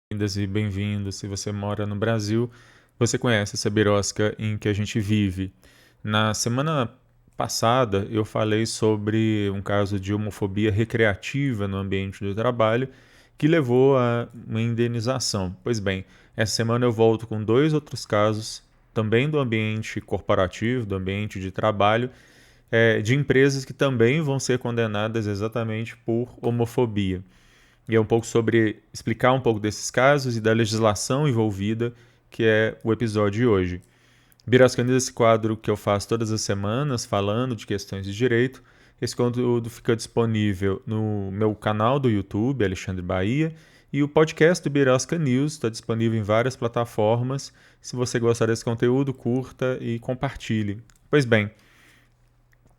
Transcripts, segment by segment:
Bem-vindas e bem-vindos. Se você mora no Brasil, você conhece essa birosca em que a gente vive. Na semana passada, eu falei sobre um caso de homofobia recreativa no ambiente do trabalho que levou a uma indenização. Pois bem, essa semana eu volto com dois outros casos, também do ambiente corporativo, do ambiente de trabalho, de empresas que também vão ser condenadas exatamente por homofobia. E é um pouco sobre explicar um pouco desses casos e da legislação envolvida, que é o episódio de hoje. Birascando esse quadro que eu faço todas as semanas, falando de questões de direito. Esse conteúdo fica disponível no meu canal do YouTube, Alexandre Bahia, e o podcast do Birasca News está disponível em várias plataformas. Se você gostar desse conteúdo, curta e compartilhe. Pois bem,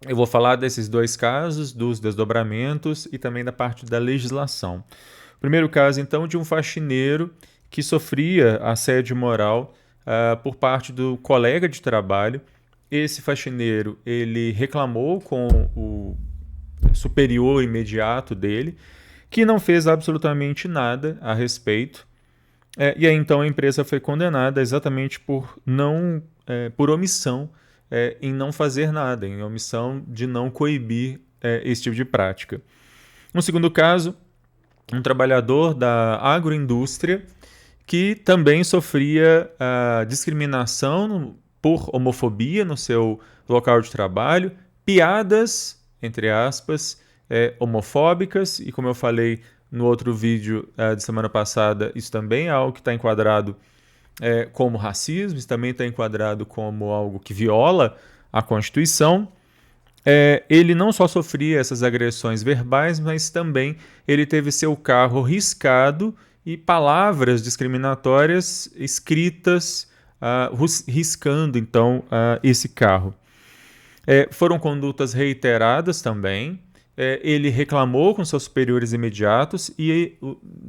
eu vou falar desses dois casos, dos desdobramentos e também da parte da legislação. O primeiro caso, então, de um faxineiro que sofria assédio moral por parte do colega de trabalho. Esse faxineiro, ele reclamou com o superior imediato dele, que não fez absolutamente nada a respeito. E aí, então, a empresa foi condenada exatamente por omissão em não fazer nada, em omissão de não coibir esse tipo de prática. No segundo caso, um trabalhador da agroindústria que também sofria discriminação por homofobia no seu local de trabalho, piadas, entre aspas, homofóbicas, e como eu falei no outro vídeo de semana passada, isso também é algo que está enquadrado como racismo, isso também está enquadrado como algo que viola a Constituição. Ele não só sofria essas agressões verbais, mas também ele teve seu carro riscado e palavras discriminatórias escritas, riscando então esse carro. Foram condutas reiteradas também. Ele reclamou com seus superiores imediatos e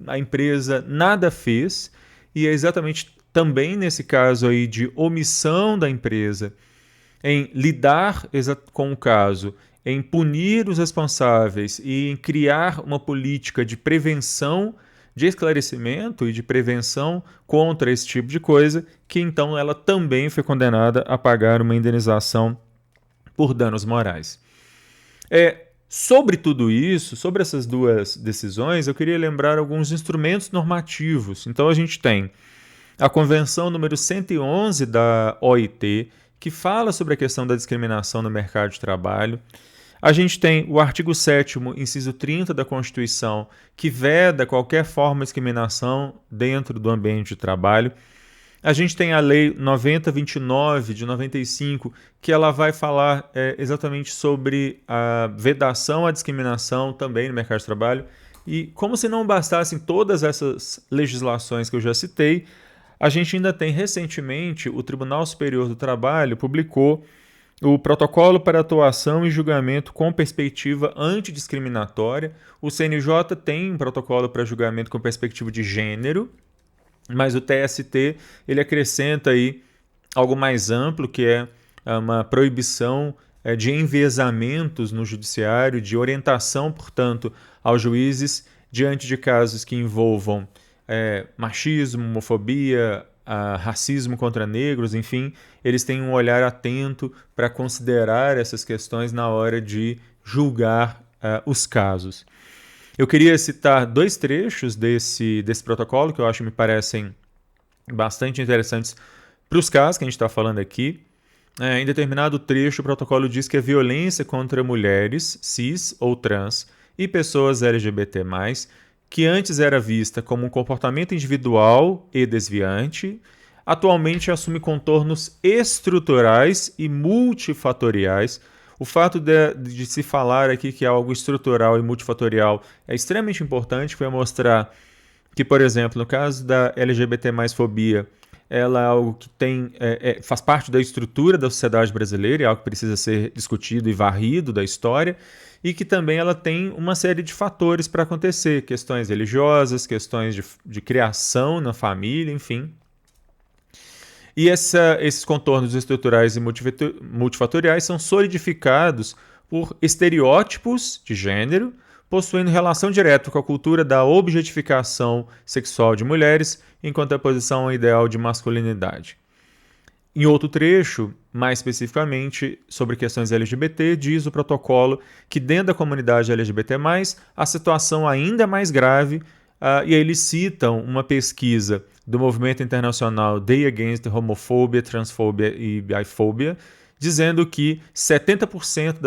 a empresa nada fez. E é exatamente também nesse caso aí de omissão da empresa em lidar com o caso, em punir os responsáveis e em criar uma política de prevenção, de esclarecimento e de prevenção contra esse tipo de coisa, que então ela também foi condenada a pagar uma indenização por danos morais. Sobre tudo isso, sobre essas duas decisões, eu queria lembrar alguns instrumentos normativos. Então a gente tem a Convenção número 111 da OIT, que fala sobre a questão da discriminação no mercado de trabalho. A gente tem o artigo 7º, inciso 30 da Constituição, que veda qualquer forma de discriminação dentro do ambiente de trabalho. A gente tem a Lei 9029 de 95, que ela vai falar exatamente sobre a vedação à discriminação também no mercado de trabalho. E como se não bastassem todas essas legislações que eu já citei, a gente ainda tem recentemente o Tribunal Superior do Trabalho publicou o Protocolo para Atuação e Julgamento com Perspectiva Antidiscriminatória. O CNJ tem um protocolo para julgamento com perspectiva de gênero, mas o TST ele acrescenta aí algo mais amplo, que é uma proibição de enviesamentos no judiciário, de orientação, portanto, aos juízes diante de casos que envolvam machismo, homofobia, racismo contra negros, enfim, eles têm um olhar atento para considerar essas questões na hora de julgar os casos. Eu queria citar dois trechos desse protocolo que eu acho que me parecem bastante interessantes para os casos que a gente está falando aqui. Em determinado trecho, o protocolo diz que a violência contra mulheres, cis ou trans, e pessoas LGBT+, que antes era vista como um comportamento individual e desviante, atualmente assume contornos estruturais e multifatoriais. O fato de se falar aqui que é algo estrutural e multifatorial é extremamente importante para mostrar que, por exemplo, no caso da LGBT+, fobia, ela é algo que faz parte da estrutura da sociedade brasileira, é algo que precisa ser discutido e varrido da história, e que também ela tem uma série de fatores para acontecer, questões religiosas, questões de criação na família, enfim. E esses contornos estruturais e multifatoriais são solidificados por estereótipos de gênero, possuindo relação direta com a cultura da objetificação sexual de mulheres em contraposição ao ideal de masculinidade. Em outro trecho, mais especificamente sobre questões LGBT, diz o protocolo que dentro da comunidade LGBT+, a situação ainda é mais grave, e aí eles citam uma pesquisa do movimento internacional Day Against Homophobia, Transphobia e Biphobia, dizendo que 70%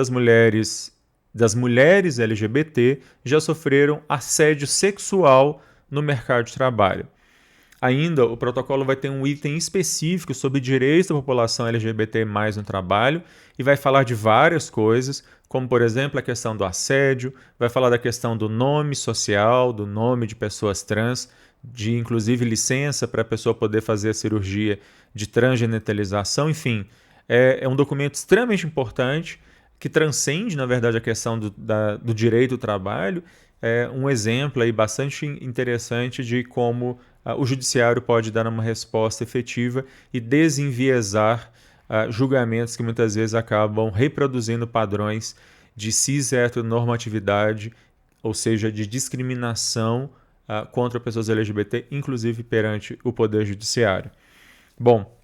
das mulheres LGBT já sofreram assédio sexual no mercado de trabalho. Ainda, o protocolo vai ter um item específico sobre direitos da população LGBT+ no trabalho e vai falar de várias coisas, como, por exemplo, a questão do assédio, vai falar da questão do nome social, do nome de pessoas trans, de inclusive licença para a pessoa poder fazer a cirurgia de transgenitalização, enfim. É um documento extremamente importante que transcende, na verdade, a questão do direito do trabalho. É um exemplo aí bastante interessante de como o judiciário pode dar uma resposta efetiva e desenviesar julgamentos que muitas vezes acabam reproduzindo padrões de cis-heteronormatividade, ou seja, de discriminação contra pessoas LGBT, inclusive perante o Poder Judiciário. Bom,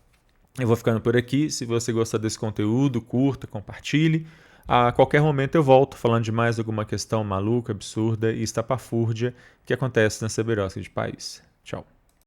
eu vou ficando por aqui. Se você gostar desse conteúdo, curta, compartilhe. A qualquer momento eu volto falando de mais alguma questão maluca, absurda e estapafúrdia que acontece nessa birosca de país. Tchau.